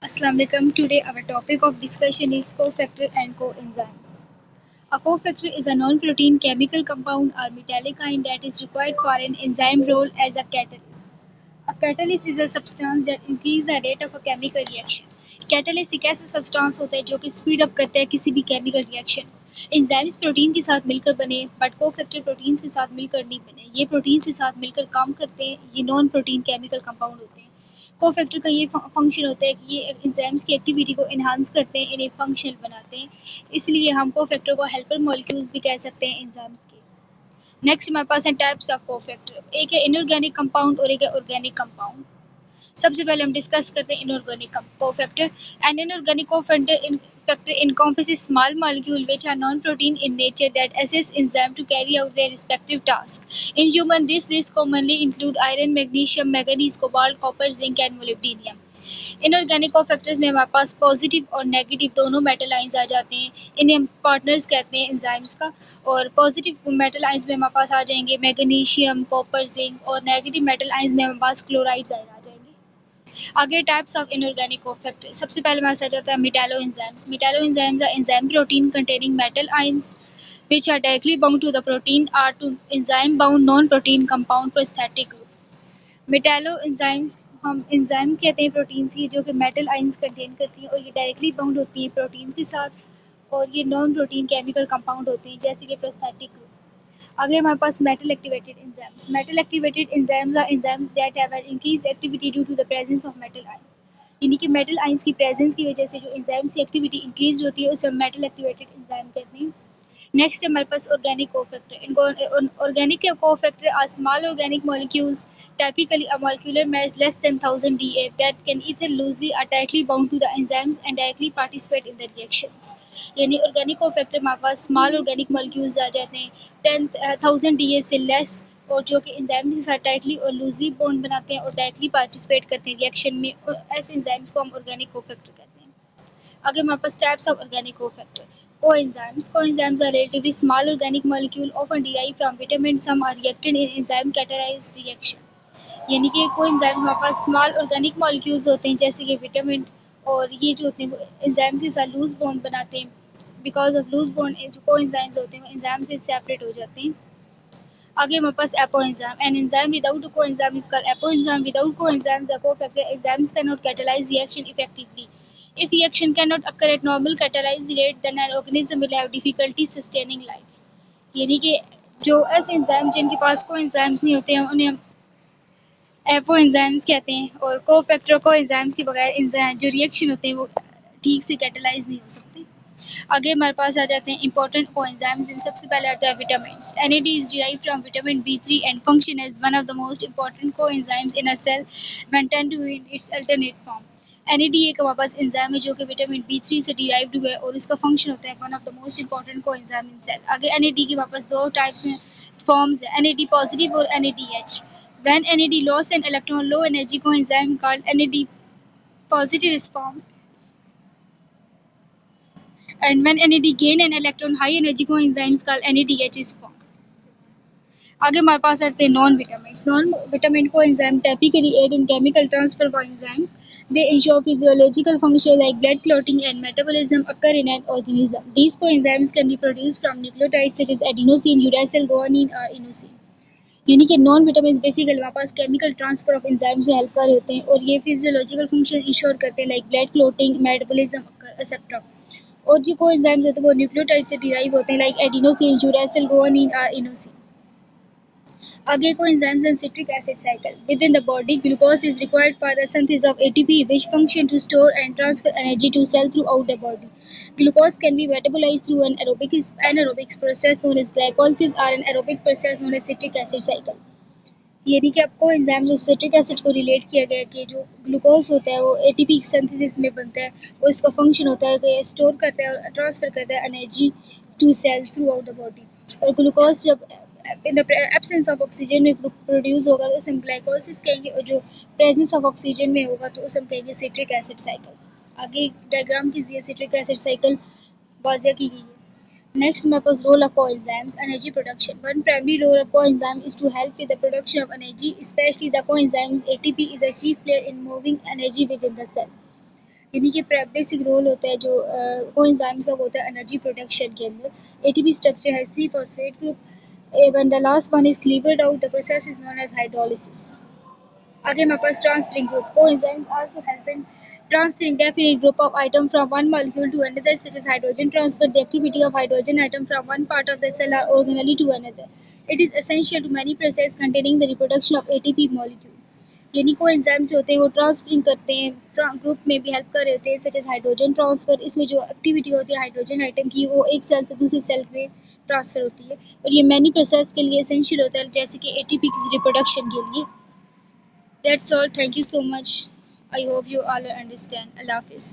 Assalamu alaikum. Today our topic of discussion is cofactor and coenzymes. A cofactor is a non-protein chemical compound or metallic ion that is required for an enzyme role as a catalyst. A catalyst is a substance that increases the rate of a chemical reaction. Catalyst एक ऐसा substance होता है जो कि speed up करता है किसी भी केमिकल रिएक्शन को। एंजाइम्स प्रोटीन के साथ मिलकर बने बट कोफैक्टर प्रोटीन्स के साथ मिलकर नहीं बने। ये प्रोटीन्स के साथ मिलकर काम करते हैं। ये नॉन प्रोटीन केमिकल कंपाउंड होते हैं। कोफैक्टर का ये फंक्शन होता है कि ये एंजाइम्स की एक्टिविटी को इन्हांस करते हैं, इन्हें फंक्शनल बनाते हैं। इसलिए हम कोफैक्टर को हेल्पर मॉलिक्यूल्स भी कह सकते हैं एंजाइम्स के। नेक्स्ट हमारे पास है टाइप्स ऑफ कोफैक्टर। एक है इनऑर्गेनिक कंपाउंड और एक है ऑर्गेनिक कंपाउंड। सबसे पहले हम डिस्कस करते हैं inorganic cofactor. An inorganic cofactor encompasses small molecule which are non-protein in nature that assist enzyme to carry out their respective tasks. In human, this list commonly include iron, magnesium, manganese, cobalt, copper, zinc and molybdenum. Inorganic cofactors में हमारे पास positive और negative दोनों metal ions आ जाते हैं। इन्हें हम partners कहते हैं एंजाइम्स का। और पॉजिटिव मेटल आइंस में हमारे पास आ जाएंगे मैग्नीशियम, कॉपर, जिंक और नेगेटिव मेटल आइंस में हमारे पास क्लोराइड्स आ जाएंगे। आगे टाइप्स ऑफ इनऑर्गेनिक कोफैक्टर। सबसे पहले हमारे साथ आता है metalloenzymes. Metalloenzymes are enzyme protein containing metal ions which are directly bound to the protein or to enzyme bound non protein compound prosthetic group. Metallo enzymes हम enzyme कहते हैं proteins की जो कि मेटल आइंस कंटेन करती हैं और ये डायरेक्टली बाउंड होती हैं प्रोटीन्स के साथ और ये नॉन प्रोटीन केमिकल कंपाउंड होते हैं जैसे कि प्रोस्थेटिक ग्रुप। अगले हमारे पास metal activated enzymes. Metal activated enzymes are enzymes that have an increase activity due to the presence of metal ions. यानी कि मेटल आयंस की प्रेजेंस की वजह से जो एंजाइम्स की एक्टिविटी इंक्रीज होती है उसे हम मेटल एक्टिवेटेड एंजाइम कहते हैं। नेक्स्ट हमारे पास ऑर्गेनिक कोफैक्टर। इनको organic cofactor are small organic molecules typically a molecular mass less than 1000 Da that can either loosely or tightly bound to the enzymes and directly participate in the reactions. यानी organic cofactor हमारे पास small organic molecules आ जाते हैं 10,000 Da से less और जो कि enzyme के साथ टाइटली और लूजली बॉन्ड बनाते हैं और डायरेक्टली पार्टिसिपेट करते हैं रिएक्शन में। ऐसे एंजाइम्स को हम ऑर्गेनिक कोफैक्टर कहते हैं। आगे हमारे पास types of organic cofactor. Coenzymes. Coenzymes are relatively small organic molecule often derived from vitamins. Some are reacted in enzyme catalyzed reaction. यानी कि कोएंजाइम हमारे पास स्मॉल ऑर्गेनिक मॉलिक्यूल्स होते हैं जैसे कि विटामिन और ये जो होते हैं एंजाइम्स के साथ लूज बॉन्ड बनाते हैं। बिकॉज ऑफ लूज बॉन्ड जो कोएंजाइम्स होते हैं वो एंजाइम से सेपरेट हो जाते हैं। आगे हमारे पास apoenzyme. An enzyme without coenzyme is called apoenzyme. Without coenzymes the cofactor enzymes can not catalyse reaction effectively. If reaction cannot occur at normal catalyzed rate, then an organism will have difficulty sustaining life. यानी कि जो ऐसे enzyme जिनके पास कोई enzymes नहीं होते हैं उन्हें हम एपो एंजाइम्स कहते हैं। और कोफैक्टर को एंजाइम्स के बगैर एंजाइम जो रिएक्शन होते हैं वो ठीक से कैटलाइज नहीं हो सकते। आगे हमारे पास आ जाते हैं इंपॉर्टेंट कोएंजाइम्स। सबसे पहले आता है vitamins. NAD is derived from vitamin B3 and function as one of the most important coenzymes in a cell when tend to in its alternate form. NAD एक हमारे पास एंजाइम है जो कि विटामिन B3 से डिराइव्ड हुआ है और इसका फंक्शन होता है one of the most important coenzyme in cell. आगे NAD के वापस दो टाइप्स में फॉर्म्स है NAD पॉजिटिव और NADH। When NAD loss an electron, low energy coenzyme called NAD positive is formed, and when NAD gain an electron, high energy coenzymes called NADH is formed. आगे हमारे पास आते हैं non vitamin. Non vitamin coenzyme typically aid in chemical transfer of enzymes. They ensure physiological functions like blood clotting and metabolism occur in an organism. These coenzymes can be produced from nucleotides such as adenosine, uracil, guanine or inosine. यानी कि non vitamin basically हमारे पास chemical transfer of enzymes में help कर रहे होते हैं और ये फिजियोलॉजिकल फंक्शन इंश्योर करते हैं like blood clotting, metabolism etcetera. और जो कोएंजाइम्स होते हैं वो न्यूक्लियोटाइड से डिराइव होते हैं लाइक एडिनोसिन, यूरासिल, गुआनिन और इनोसिन। आगे coenzymes and citric acid cycle. Within the body, glucose is required for the synthesis of ATP, which function to store and transfer energy to cell throughout the body. Glucose can be metabolized through an anaerobic process known as glycolysis or an aerobic process known as citric acid cycle. यानी कि आपको enzymes और citric acid को relate किया गया है कि जो ग्लूकोज होता है वो एटीपी सिंथेसिस में बनता है और इसका फंक्शन होता है कि स्टोर करता है और ट्रांसफर करता है energy to cells throughout the body. और ग्लूकोज जब in the absence of oxygen में प्रोड्यूस होगा तो उसे हम ग्लाइकोलिसिस कहेंगे और जो प्रेजेंस ऑफ ऑक्सीजन में होगा तो उसे हम कहेंगे सिट्रिक एसिड साइकिल। आगे डायग्राम कीजिए सिट्रिक एसिड साइकिल वाज़िया की गई है। Next map is role of coenzymes, energy production. One primary role of coenzyme is to help with the production of energy, especially the coenzymes ATP is a chief player in moving energy within the cell. यानी कि basic role होता है जो coenzymes का वो होता है energy production के अंदर। ATP structure has 3 phosphate group when the last one is cleaved out, the process is known as hydrolysis. Again, my first transferring group. Coenzymes also help in transferring definite group of atom from one molecule to another, such as hydrogen transfer. The activity of hydrogen atom from one part of the cell or organelle to another. It is essential to many processes containing the reproduction of ATP molecule. यानी को enzyme जो होते हैं वो transferring करते हैं group में भी हेल्प कर रहे होते हैं सच एज हाइड्रोजन ट्रांसफर। इसमें जो एक्टिविटी होती है हाइड्रोजन आइटम की वो एक सेल से दूसरे सेल में ट्रांसफर होती है और ये मैनी प्रोसेस के लिए एसेंशियल होता है जैसे कि एटीपी की रिप्रोडक्शन के लिए। That's all. Thank you so much. I hope you all understand. Allah Hafiz.